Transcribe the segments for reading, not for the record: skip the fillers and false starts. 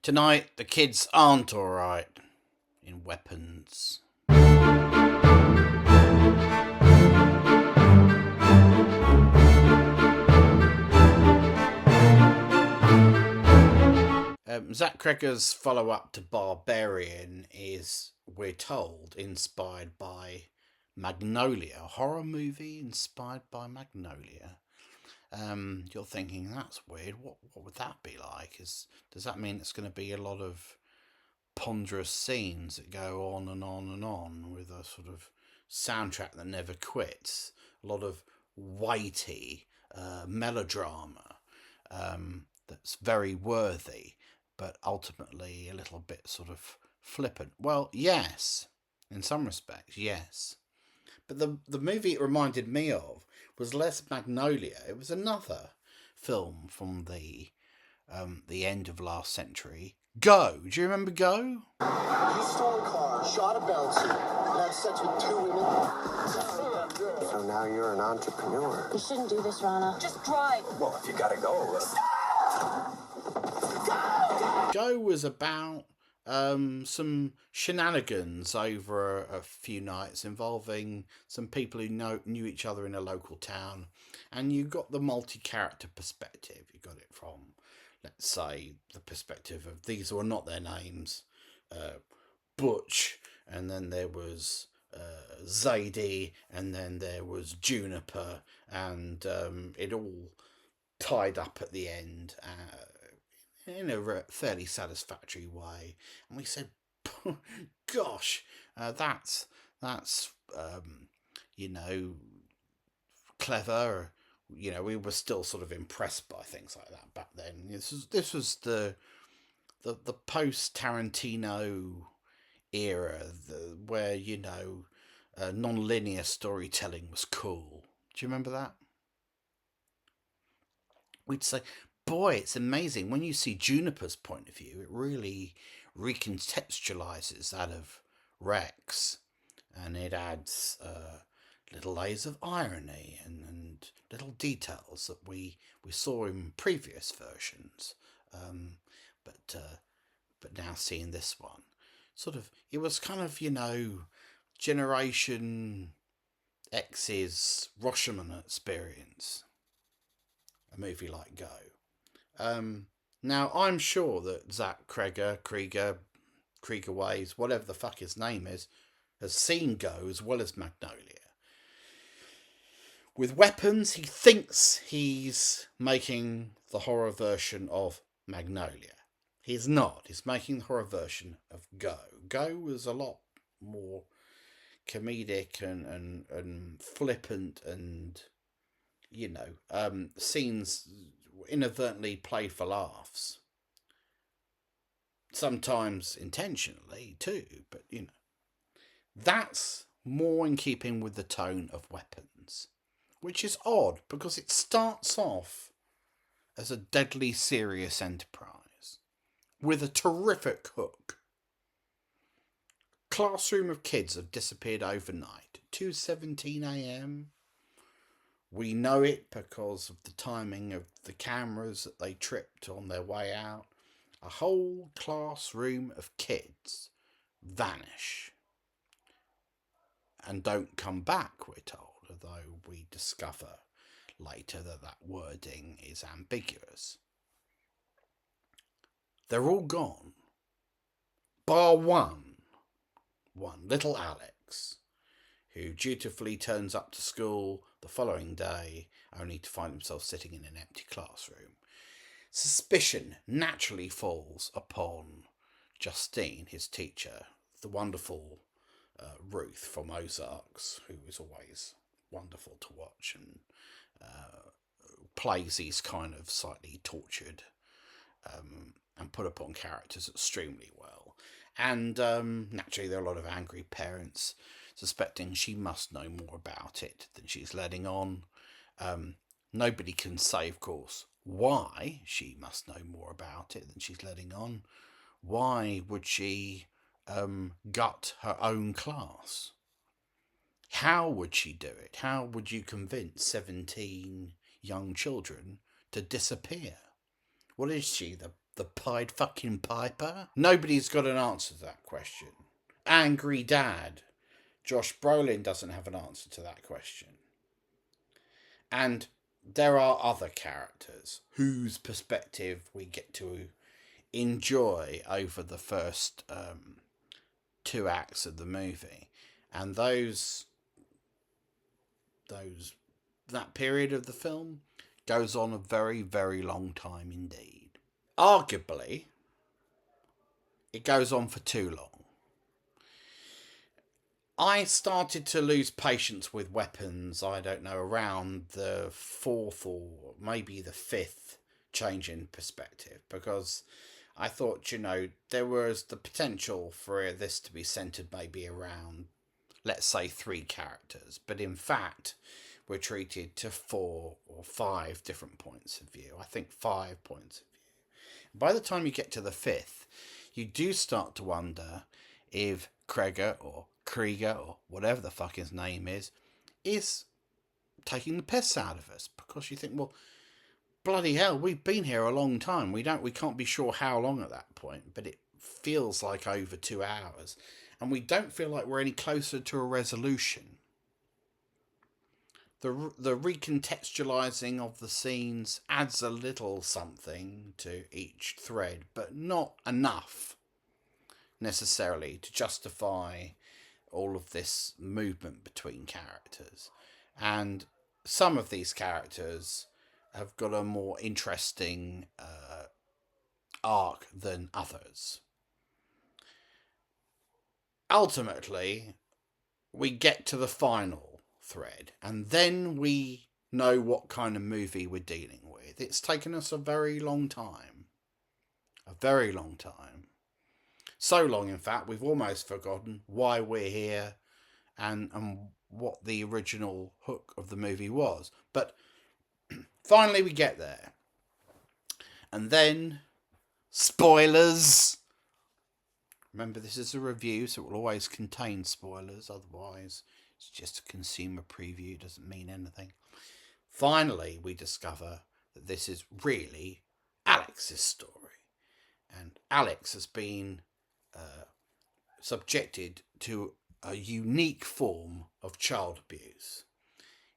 Tonight, the kids aren't alright in Weapons. Zack Cregger's follow-up to Barbarian is, we're told, inspired by Magnolia, a horror movie inspired by Magnolia. You're thinking, that's weird. What would that be like? Does that mean it's going to be a lot of ponderous scenes that go on and on and on with a sort of soundtrack that never quits? A lot of weighty melodrama that's very worthy, but ultimately a little bit sort of flippant. Well, yes, in some respects, yes. But the movie it reminded me of was less Magnolia. It was another film from the end of last century. Go. Do you remember Go? He stole a car, shot a bouncer, and had sex with 2 women. So now you're an entrepreneur. You shouldn't do this, Rana. Just drive. Well, if you gotta go, Go was about some shenanigans over a few nights involving some people who knew each other in a local town, and you got the multi-character perspective. You got it from, let's say, the perspective of, these were not their names, Butch, and then there was Zadie, and then there was Juniper, and it all tied up at the end in a fairly satisfactory way. And we said, gosh, that's clever. We were still sort of impressed by things like that back then. This was the post Tarantino era, where non-linear storytelling was cool. Do you remember that? We'd say, boy, it's amazing when you see Juniper's point of view. It really recontextualizes that of Rex, and it adds little layers of irony and little details that we saw in previous versions, but now seeing this one, sort of, it was kind of Generation X's Rashomon experience, a movie like Go. Now, I'm sure that Zack Cregger Ways, whatever the fuck his name is, has seen Go as well as Magnolia. With Weapons, he thinks he's making the horror version of Magnolia. He's not. He's making the horror version of Go. Go was a lot more comedic and flippant, and scenes inadvertently played for laughs, sometimes intentionally too, but that's more in keeping with the tone of Weapons, which is odd because it starts off as a deadly serious enterprise with a terrific hook. Classroom of kids have disappeared overnight, 2:17 a.m. We know it because of the timing of the cameras that they tripped on their way out. A whole classroom of kids vanish and don't come back, we're told, although we discover later that wording is ambiguous. They're all gone, bar one, little Alex, who dutifully turns up to school the following day, only to find himself sitting in an empty classroom. Suspicion naturally falls upon Justine, his teacher, the wonderful Ruth from Ozarks, who is always wonderful to watch and plays these kind of slightly tortured and put upon characters extremely well. And naturally there are a lot of angry parents suspecting she must know more about it than she's letting on. Nobody can say, of course, why she must know more about it than she's letting on. Why would she gut her own class? How would she do it? How would you convince 17 young children to disappear? What is she, the the Pied fucking Piper? Nobody's got an answer to that question. Angry Dad, Josh Brolin doesn't have an answer to that question. And there are other characters whose perspective we get to enjoy over the first 2 acts of the movie. And that period of the film goes on a very, very long time indeed. Arguably, it goes on for too long. I started to lose patience with weapons, I don't know, around the 4th or maybe the 5th change in perspective, because I thought, there was the potential for this to be centered maybe around, let's say, 3 characters, but in fact, we're treated to 4 or 5 different points of view. I think 5 points of view. By the time you get to the 5th, you do start to wonder if Cregger or Krieger or whatever the fuck his name is taking the piss out of us, because you think, well, bloody hell, we've been here a long time. We can't be sure how long at that point, but it feels like over 2 hours, and we don't feel like we're any closer to a resolution. The recontextualizing of the scenes adds a little something to each thread, but not enough necessarily to justify all of this movement between characters. And some of these characters have got a more interesting arc than others. Ultimately, we get to the final thread, and then we know what kind of movie we're dealing with. It's taken us a very long time. A very long time. So long, in fact, we've almost forgotten why we're here and what the original hook of the movie was. But finally we get there. And then, spoilers! Remember, this is a review, so it will always contain spoilers. Otherwise, it's just a consumer preview. It doesn't mean anything. Finally, we discover that this is really Alex's story. And Alex has been subjected to a unique form of child abuse,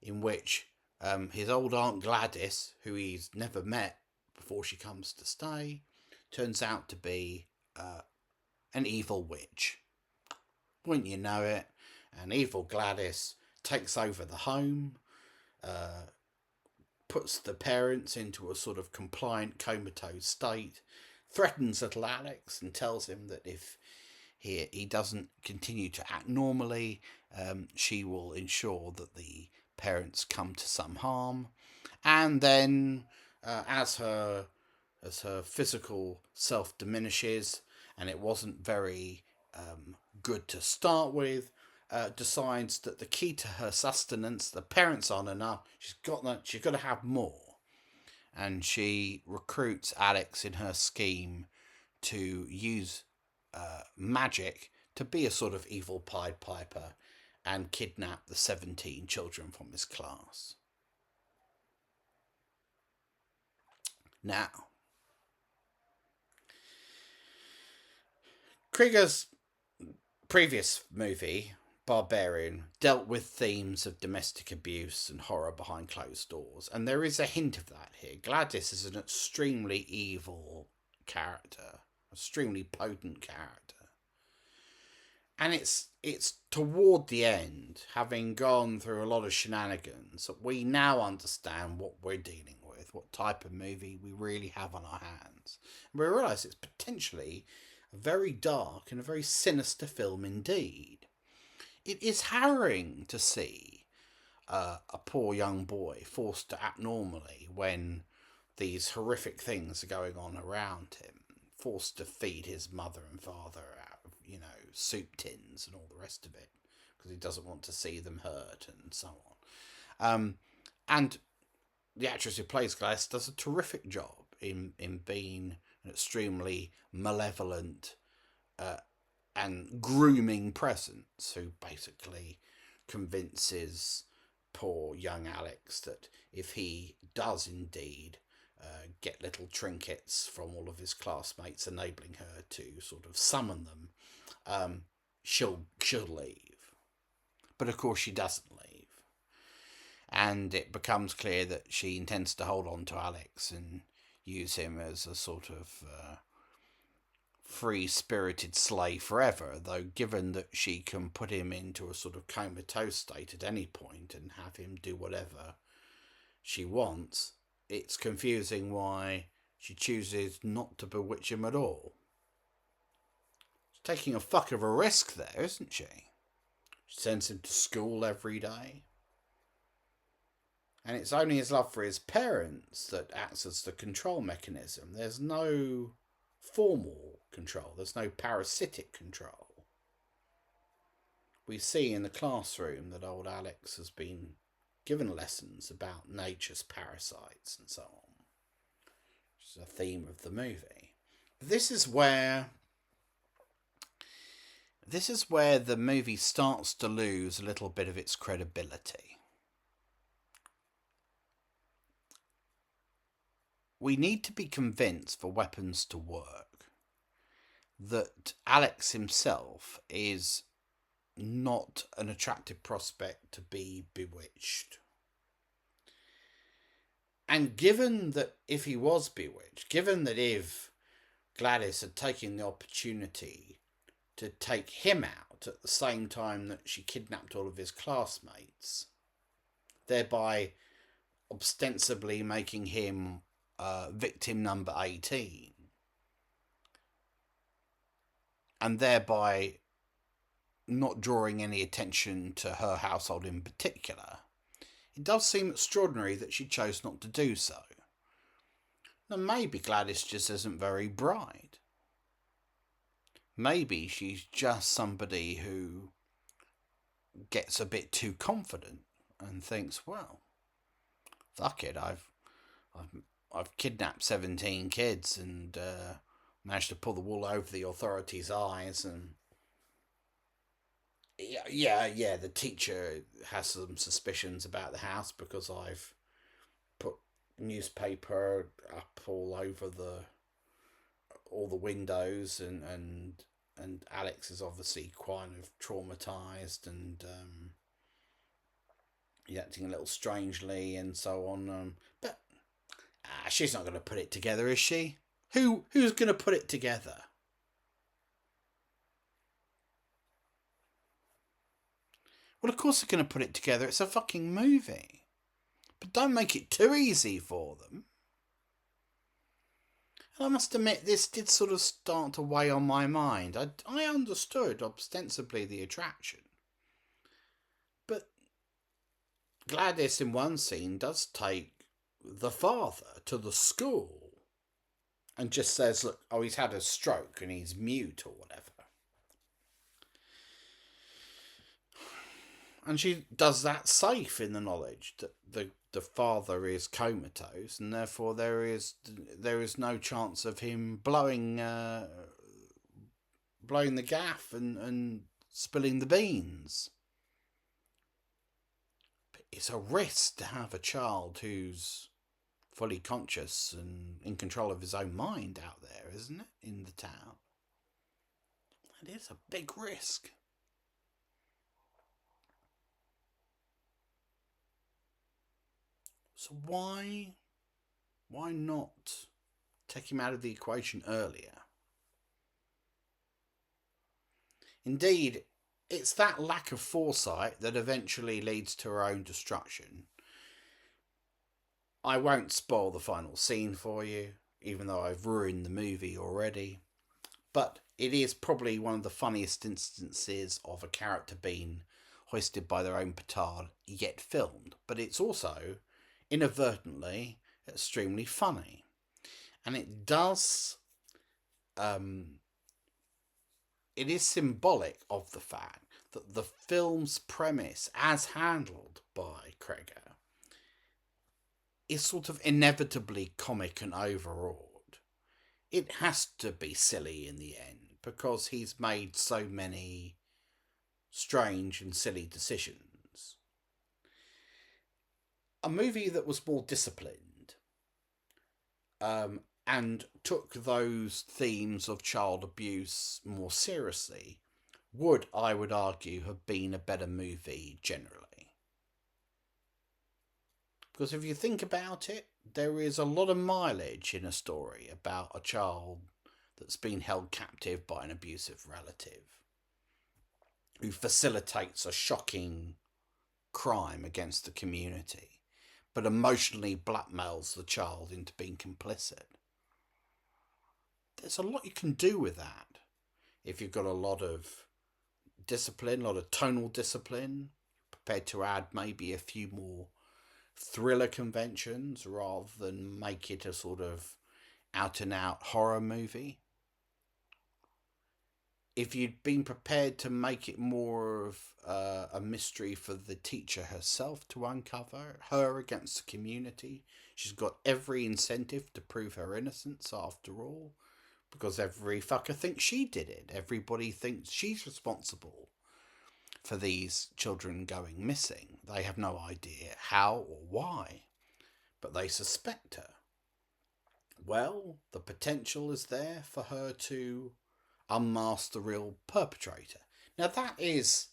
in which his old Aunt Gladys, who he's never met before she comes to stay, turns out to be an evil witch. Wouldn't you know it? An evil Gladys takes over the home, puts the parents into a sort of compliant comatose state, threatens little Alex and tells him that if he doesn't continue to act normally, she will ensure that the parents come to some harm. And then as her physical self diminishes, and it wasn't very good to start with, decides that the key to her sustenance, the parents aren't enough, she's got to have more. And she recruits Alex in her scheme to use magic to be a sort of evil Pied Piper and kidnap the 17 children from his class. Now, Krieger's previous movie, Barbarian, dealt with themes of domestic abuse and horror behind closed doors, and there is a hint of that here. Gladys is an extremely evil character, extremely potent character. And it's toward the end, having gone through a lot of shenanigans, that we now understand what we're dealing with, what type of movie we really have on our hands. And we realise it's potentially a very dark and a very sinister film indeed. It is harrowing to see a poor young boy forced to act normally when these horrific things are going on around him, forced to feed his mother and father out of, soup tins and all the rest of it, because he doesn't want to see them hurt and so on. And the actress who plays Gladys does a terrific job in being an extremely malevolent and grooming presence, who basically convinces poor young Alex that if he does indeed get little trinkets from all of his classmates, enabling her to sort of summon them, she'll leave. But of course she doesn't leave. And it becomes clear that she intends to hold on to Alex and use him as a sort of free-spirited slave forever, though given that she can put him into a sort of comatose state at any point and have him do whatever she wants, it's confusing why she chooses not to bewitch him at all. She's taking a fuck of a risk there, isn't she? She sends him to school every day. And it's only his love for his parents that acts as the control mechanism. There's no formal control. There's no parasitic control. We see in the classroom that old Alex has been given lessons about nature's parasites and so on, which is a theme of the movie. This is where the movie starts to lose a little bit of its credibility. We need to be convinced for weapons to work that Alex himself is not an attractive prospect to be bewitched. And given that if he was bewitched, given that if Gladys had taken the opportunity to take him out at the same time that she kidnapped all of his classmates, thereby ostensibly making him victim number 18, and thereby not drawing any attention to her household in particular, it does seem extraordinary that she chose not to do so. Now, maybe Gladys just isn't very bright. Maybe she's just somebody who gets a bit too confident and thinks, well, fuck it, I've kidnapped 17 kids and managed to pull the wool over the authorities' eyes, and yeah, the teacher has some suspicions about the house because I've put newspaper up all over all the windows, and Alex is obviously quite traumatized and he's acting a little strangely and so on. But she's not going to put it together, is she? Who's going to put it together? Well, of course they're going to put it together. It's a fucking movie. But don't make it too easy for them. And I must admit, this did sort of start to weigh on my mind. I understood ostensibly the attraction. But Gladys in one scene does take the father to the school and just says, look, he's had a stroke and he's mute or whatever. And she does that safe in the knowledge that the father is comatose, and therefore there is no chance of him blowing the gaff and spilling the beans. But it's a risk to have a child who's fully conscious and in control of his own mind out there, isn't it? In the town. It is a big risk. So why not take him out of the equation earlier? Indeed, it's that lack of foresight that eventually leads to her own destruction. I won't spoil the final scene for you, even though I've ruined the movie already. But it is probably one of the funniest instances of a character being hoisted by their own petard yet filmed. But it's also inadvertently extremely funny, and it does it is symbolic of the fact that the film's premise, as handled by Cregger, is sort of inevitably comic and overawed. It has to be silly in the end because he's made so many strange and silly decisions. A movie that was more disciplined and took those themes of child abuse more seriously, would, I would argue, have been a better movie generally. Because if you think about it, there is a lot of mileage in a story about a child that's been held captive by an abusive relative who facilitates a shocking crime against the community, but emotionally blackmails the child into being complicit. There's a lot you can do with that if you've got a lot of discipline, a lot of tonal discipline, prepared to add maybe a few more thriller conventions rather than make it a sort of out and out horror movie. If you'd been prepared to make it more of a mystery for the teacher herself to uncover, her against the community, she's got every incentive to prove her innocence after all, because every fucker thinks she did it. Everybody thinks she's responsible for these children going missing. They have no idea how or why, but they suspect her. Well, the potential is there for her to unmask the real perpetrator. Now that is,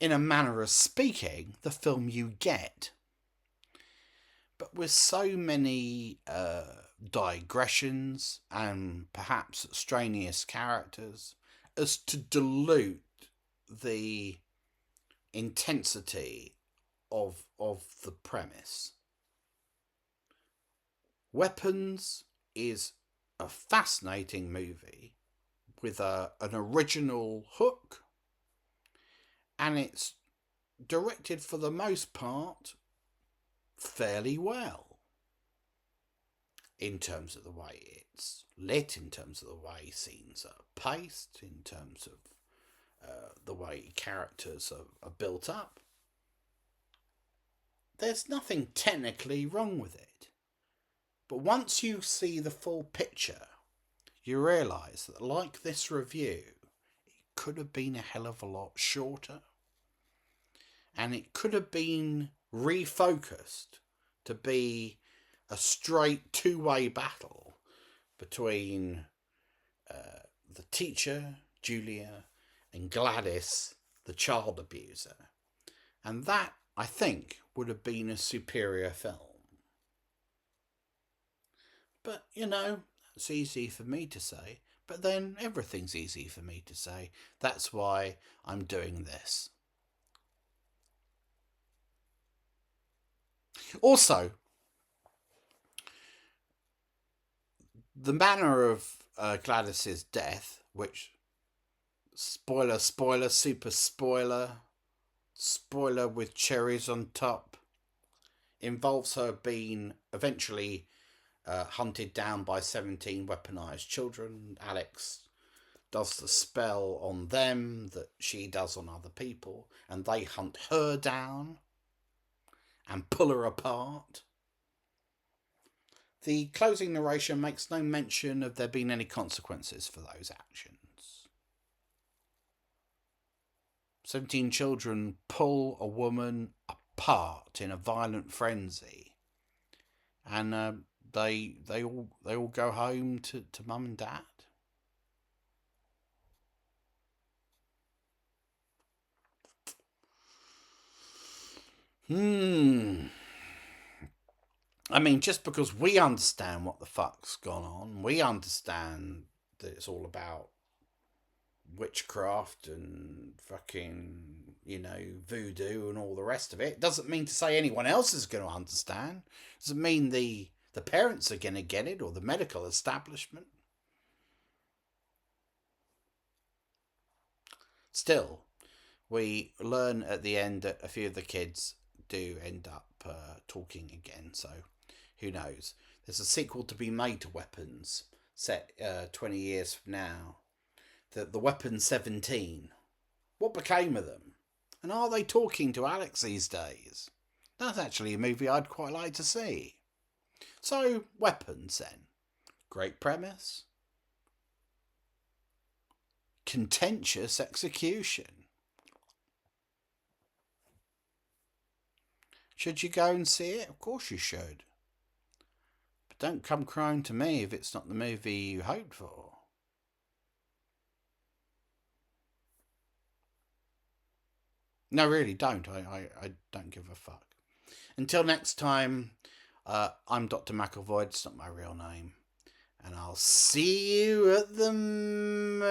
in a manner of speaking, the film you get. But with so many digressions and perhaps extraneous characters as to dilute the intensity of the premise. Weapons is a fascinating movie with an original hook, and it's directed for the most part fairly well in terms of the way it's lit, in terms of the way scenes are paced, in terms of the way characters are built up. There's nothing technically wrong with it, but once you see the full picture, you realise that, like this review, it could have been a hell of a lot shorter, and it could have been refocused to be a straight two-way battle between the teacher, Julia, and Gladys, the child abuser. And that, I think, would have been a superior film. But, it's easy for me to say. But then everything's easy for me to say. That's why I'm doing this. Also, the manner of Gladys's death, which, spoiler, super spoiler with cherries on top, involves her being eventually hunted down by 17 weaponized children. Alex does the spell on them that she does on other people, and they hunt her down and pull her apart. The closing narration makes no mention of there being any consequences for those actions. 17 children pull a woman apart in a violent frenzy, and they all go home to mum and dad. I mean, just because we understand what the fuck's gone on, we understand that it's all about witchcraft and fucking, voodoo and all the rest of it, doesn't mean to say anyone else is going to understand. Doesn't mean the parents are going to get it, or the medical establishment. Still, we learn at the end that a few of the kids do end up talking again, so who knows. There's a sequel to be made to Weapons, set 20 years from now. The Weapon 17. What became of them? And are they talking to Alex these days? That's actually a movie I'd quite like to see. So, Weapons then. Great premise. Contentious execution. Should you go and see it? Of course you should. Don't come crying to me if it's not the movie you hoped for. No, really, don't. I don't give a fuck. Until next time, I'm Dr. Macclevoid. It's not my real name. And I'll see you at the moon.